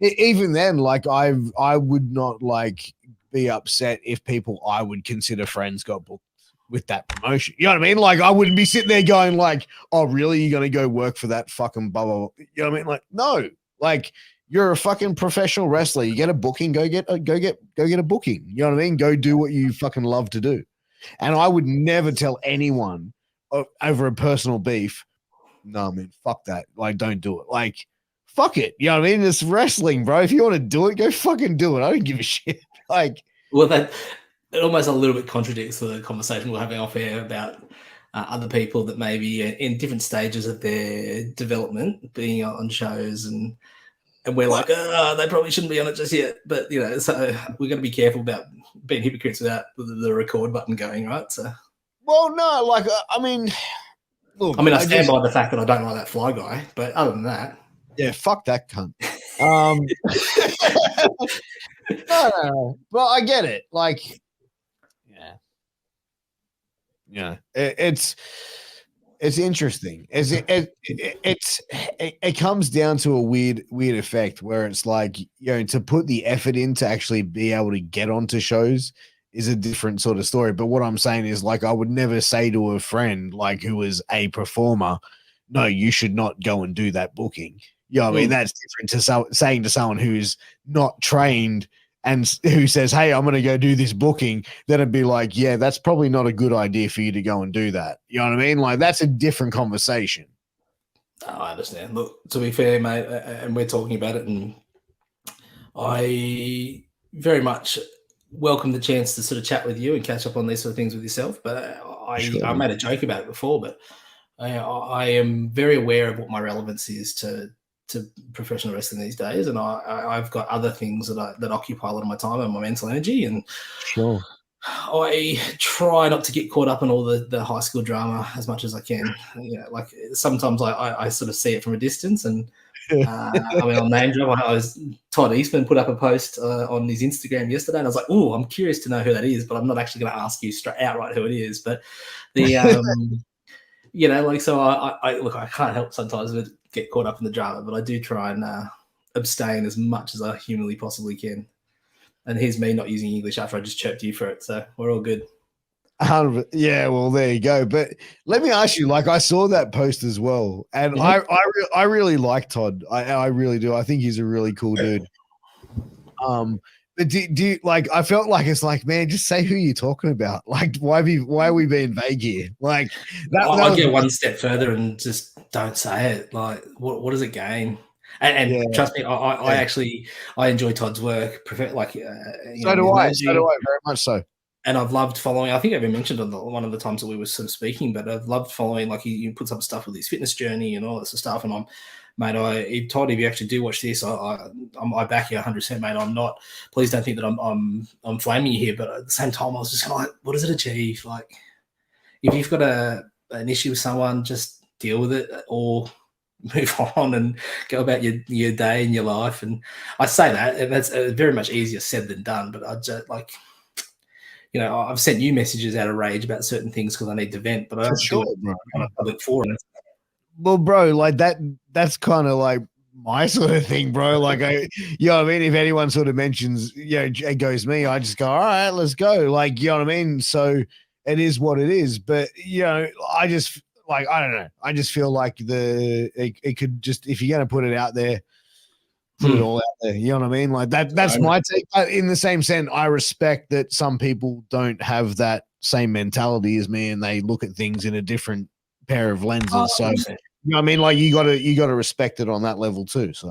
even then, like I would not like be upset if people I would consider friends got booked with that promotion. You know what I mean? Like I wouldn't be sitting there going like, "Oh, really? You're gonna go work for that fucking blah blah blah." You know what I mean? Like, no, like you're a fucking professional wrestler. You get a booking, go get a booking. You know what I mean? Go do what you fucking love to do. And I would never tell anyone over a personal beef, no, man, fuck that. Like, don't do it. Like, fuck it. You know what I mean? It's wrestling, bro. If you want to do it, go fucking do it. I don't give a shit. Like, well, that it almost a little bit contradicts the conversation we're having off air about other people that may be in different stages of their development being on shows, and we're like, they probably shouldn't be on it just yet. But you know, so we're going to be careful about being hypocrites without the record button going, right? So, well, no, like I mean, look, I mean, I stand by the fact that I don't like that Fly guy, but other than that, yeah, fuck that cunt. No, but I get it. Like, yeah, it's interesting. It comes down to a weird effect where it's like, you know, to put the effort in to actually be able to get onto shows is a different sort of story. But what I'm saying is, like, I would never say to a friend like who is a performer, no, you should not go and do that booking. You know what I mean? That's different to saying to someone who's not trained and who says, hey, I'm going to go do this booking. Then it'd be like, yeah, that's probably not a good idea for you to go and do that. You know what I mean? Like, that's a different conversation. Oh, I understand. Look, to be fair, mate, and we're talking about it, and I very much welcome the chance to sort of chat with you and catch up on these sort of things with yourself. But I made a joke about it before, but I am very aware of what my relevance is to professional wrestling these days, and I've got other things that occupy a lot of my time and my mental energy. And sure, I try not to get caught up in all the high school drama as much as I can. You know, like sometimes I sort of see it from a distance, and I mean, on name drop, Todd Eastman put up a post on his Instagram yesterday, and I was like, "Oh, I'm curious to know who that is," but I'm not actually going to ask you straight outright who it is. But the you know, like, so I look, I can't help sometimes but get caught up in the drama, but I do try and abstain as much as I humanly possibly can. And here's me not using English after I just chirped you for it, so we're all good. Yeah, well, there you go. But let me ask you, like, I saw that post as well, and I really like Todd. I really do. I think he's a really cool dude. But do you like? I felt like it's like, man, just say who you're talking about. Like, why are we being vague here? Like, I'll get one step further and just don't say it. Like, what does it gain? And trust me, I actually enjoy Todd's work. Like, so do I. So do I, very much so. And I've loved following. I think I even mentioned on one of the times that we were sort of speaking, but I've loved following. Like, he puts up stuff with his fitness journey and all this stuff. And mate, Todd, if you actually do watch this, I back you 100%, mate. I'm not. Please don't think that I'm flaming you here, but at the same time, I was just kind of like, what does it achieve? Like, if you've got an issue with someone, just deal with it or move on and go about your day and your life. And I say that, and that's very much easier said than done. But I just like, you know, I've sent you messages out of rage about certain things because I need to vent, but I don't do it on a public forum. Well, bro, like that's kind of like my sort of thing, bro. Like, you know what I mean? If anyone sort of mentions, you know, it goes me, I just go, all right, let's go. Like, you know what I mean? So it is what it is. But, you know, I just, like, I don't know. I just feel like it could just, if you're going to put it out there, put it all out there. You know what I mean? Like that's my take. But in the same sense, I respect that some people don't have that same mentality as me and they look at things in a different pair of lenses. So, you know what I mean? Like, you gotta respect it on that level too. So.